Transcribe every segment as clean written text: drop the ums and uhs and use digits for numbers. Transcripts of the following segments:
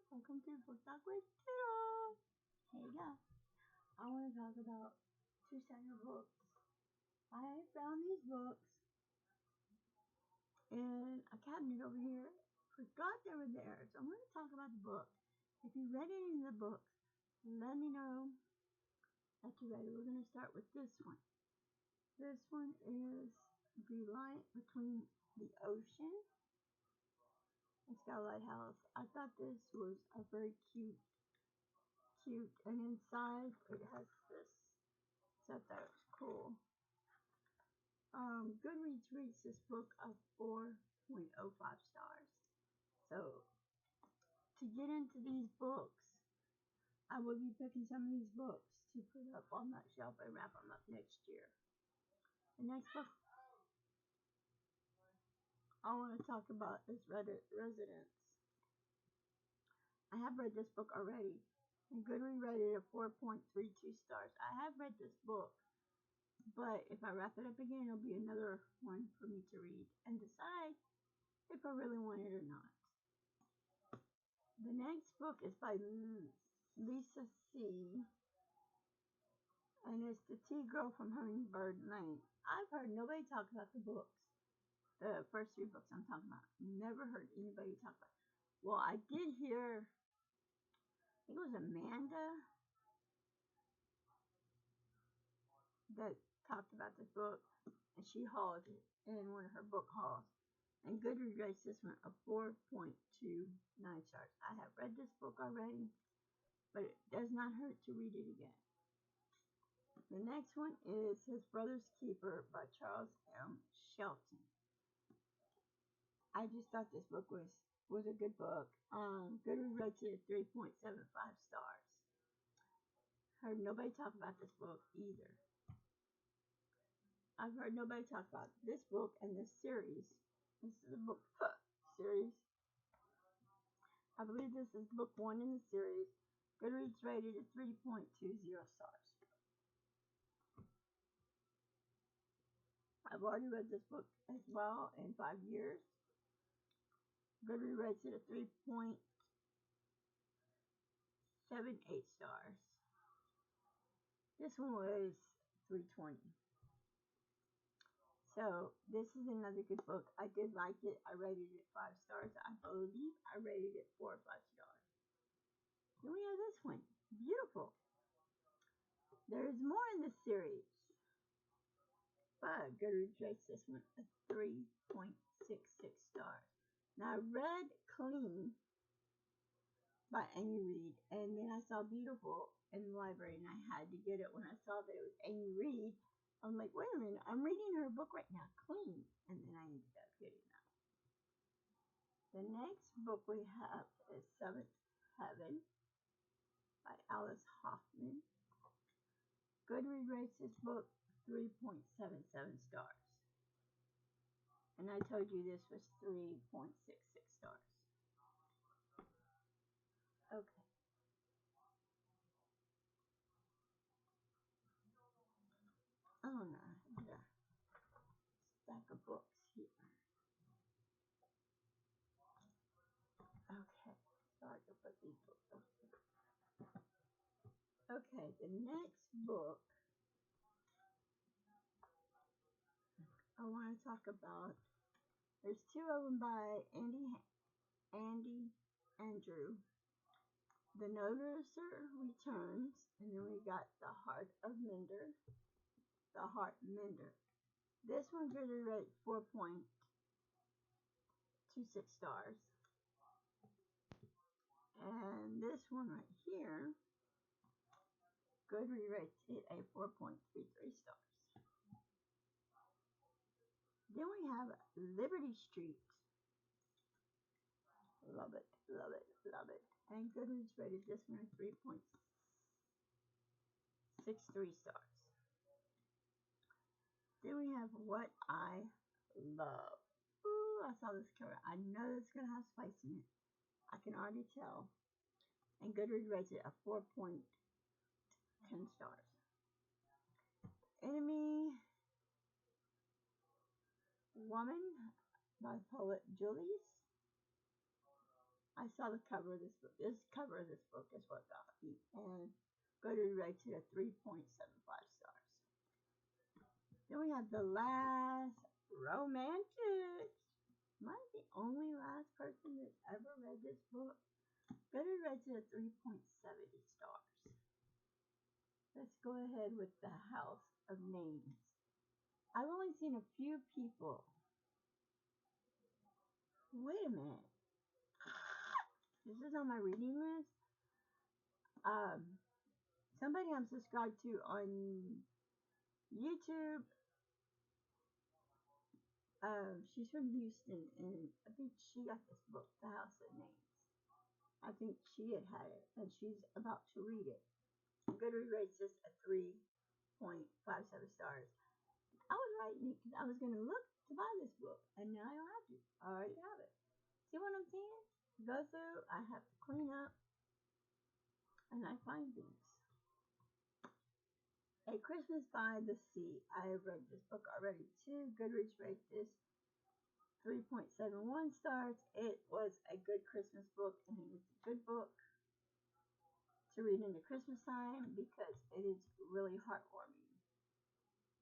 Welcome to Book Talk with Tito. Hey guys, I want to talk about two-center books. I found these books in a cabinet over here. Forgot they were there, so I'm going to talk about the book. If you read any of the books, let me know that you read it. We're going to start with this one. This one is The Light Between the Ocean and Sky Lighthouse. I thought this was a very cute, and inside it has this. So I thought it was cool. Goodreads rates this book a 4.05 stars. So to get into these books, I will be picking some of these books to put up on that shelf and wrap them up next year. The next book I want to talk about is Residence. I have read this book already, and Goodreads rated it 4.32 stars. I have read this book, but if I wrap it up again, it'll be another one for me to read and decide if I really want it or not. The next book is by Lisa C. And it's The Tea Girl from Hummingbird Lane. I've heard nobody talk about the books. The first three books I'm talking about. Never heard anybody talk about it. Well, I did hear, I think it was Amanda that talked about this book. And she hauled it in one of her book hauls. And Goodreads rates this one a 4.29 stars. I have read this book already, but it does not hurt to read it again. The next one is His Brother's Keeper by Charles M. Shelton. I just thought this book was a good book. Goodreads rates it 3.75 stars. Heard nobody talk about this book either. I've heard nobody talk about this book and this series. This is a book series. I believe this is book 1 in the series. Goodreads rated it 3.20 stars. I've already read this book as well in 5 years. Goodreads rates it a 3.78 stars. This one was 3.20. So this is another good book. I did like it. I rated it 5 stars. I believe I rated it 4 or 5 stars. Then we have this one. Beautiful. There is more in this series, but Goodreads rates this one a 3.66 stars. Now I read Clean by Amy Reed, and then I saw Beautiful in the library, and I had to get it when I saw that it was Amy Reed. I'm like, wait a minute, I'm reading her book right now, Clean, and then I ended up getting that. The next book we have is Seventh Heaven by Alice Hoffman. Goodreads rates this book 3.77 stars. And I told you this was 3.66 stars. Okay. Oh no, I got a stack of books here. Okay, so I can put these books up here. Okay, the next book I want to talk about, there's 2 of them by Andy Andrew. The Noticer Returns, and then we got The Heart Mender. This one's rated at 4.26 stars. And this one right here, Goodreads rates it a 4.33 stars. Then we have Liberty Street. Love it, love it, love it. And Goodreads rated this one at 3.63 stars. Then we have What I Love. Ooh, I saw this cover. I know it's going to have spice in it. I can already tell. And Goodreads rates it a 4.10 stars. Enemy Woman by poet Julius. I saw the cover of this book. This cover of this book is what got me. And Goodreads rates it at 3.75 stars. Then we have The Last Romantic. Am I the only last person that ever read this book? Goodreads rates it at 3.70 stars. Let's go ahead with The House of Names. I've only seen a few people. Wait a minute. This is on my reading list. Somebody I'm subscribed to on YouTube. She's from Houston, and I think she got this book, The House of Names. I think she had it, and she's about to read it. Goodreads rates this at 3.57 stars. I was writing it because I was going to look to buy this book, and now I don't have to. I already have it. See what I'm saying? Go through, I have to clean up, and I find things. A Christmas by the Sea. I have read this book already too. Goodreads rates this 3.71 stars. It was a good Christmas book, and it was a good book to read in the Christmas time because it is really heartwarming.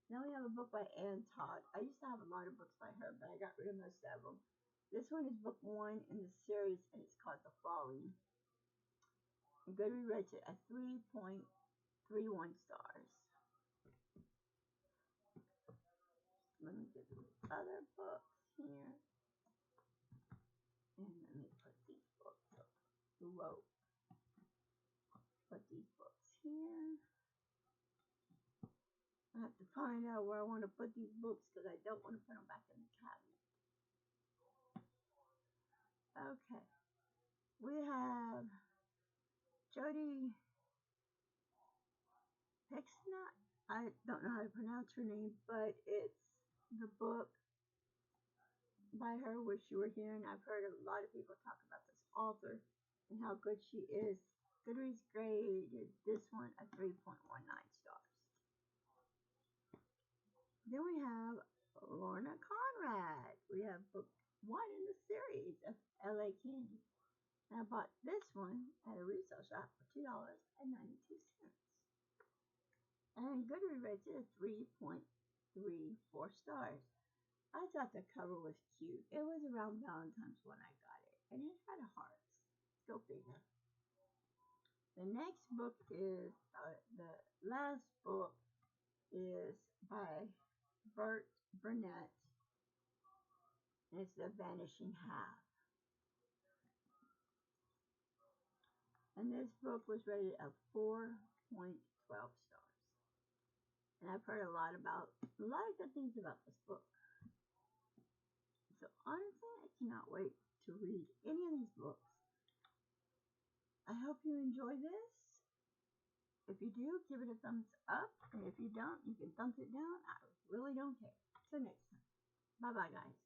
Now we have a book by Anne Todd. I used to have a lot of books by her, but I got rid of most of them. This one is book 1 in the series, and it's called The Falling. And Goodreads rates it at 3.31 stars. Let me get the other books here. And let me put these books up. Whoa. Put these books here. I have to find out where I want to put these books because I don't want to put them back in the cabinet. Okay. We have Jodi Picoult. I don't know how to pronounce her name, but it's the book by her. Wish You Were Here, and I've heard a lot of people talk about this author and how good she is. Goodreads graded this one at 3.19 stars. Then we have Lorna Conrad. We have book 1 in the series of L.A. Candy. And I bought this one at a resale shop for $2.92. And Goodreads rates it at 3.34 stars. I thought the cover was cute. It was around Valentine's when I got it. And it had a heart. Go figure. The next book is, the last book is by Bert Burnett. And it's The Vanishing Half. And this book was rated at 4.12 stars. And I've heard a lot of good things about this book. So honestly, I cannot wait to read any of these books. I hope you enjoy this. If you do, give it a thumbs up. And if you don't, you can thumbs it down. I really don't care. Till next time. Bye-bye, guys.